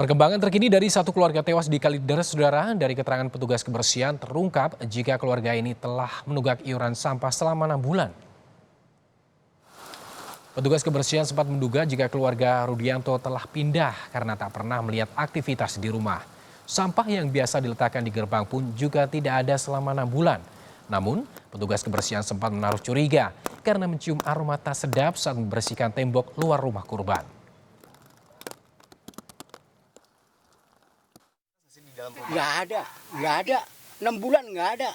Perkembangan terkini dari satu keluarga tewas di Kalideres, saudara. Dari keterangan petugas kebersihan terungkap jika keluarga ini telah menunggak iuran sampah selama 6 bulan. Petugas kebersihan sempat menduga jika keluarga Rudianto telah pindah karena tak pernah melihat aktivitas di rumah. Sampah yang biasa diletakkan di gerbang pun juga tidak ada selama 6 bulan. Namun, petugas kebersihan sempat menaruh curiga karena mencium aroma tak sedap saat membersihkan tembok luar rumah korban. Nggak ada. 6 bulan nggak ada.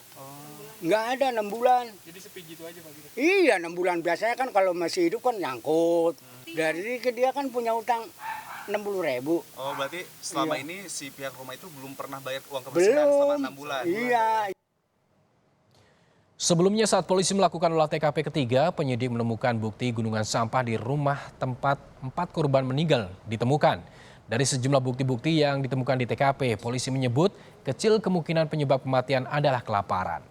Nggak ada 6 bulan. Jadi sepi gitu aja Pak? Gitu? Iya 6 bulan, biasanya kan kalau masih hidup kan nyangkut. Dari dia kan punya utang 60.000. Oh berarti selama ini si pihak rumah itu belum pernah bayar uang kebersihan selama 6 bulan? Iya. Sebelumnya saat polisi melakukan olah TKP ketiga, penyidik menemukan bukti gunungan sampah di rumah tempat 4 korban meninggal ditemukan. Dari sejumlah bukti-bukti yang ditemukan di TKP, polisi menyebut kecil kemungkinan penyebab kematian adalah kelaparan.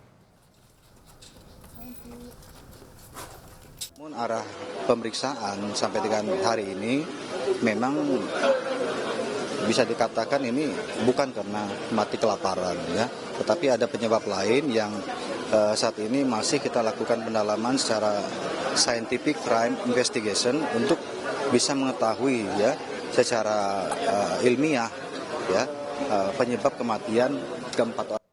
Namun arah pemeriksaan sampai dengan hari ini memang bisa dikatakan ini bukan karena mati kelaparan ya, tetapi ada penyebab lain yang saat ini masih kita lakukan pendalaman secara scientific crime investigation untuk bisa mengetahui ya secara ilmiah ya penyebab kematian keempat orang.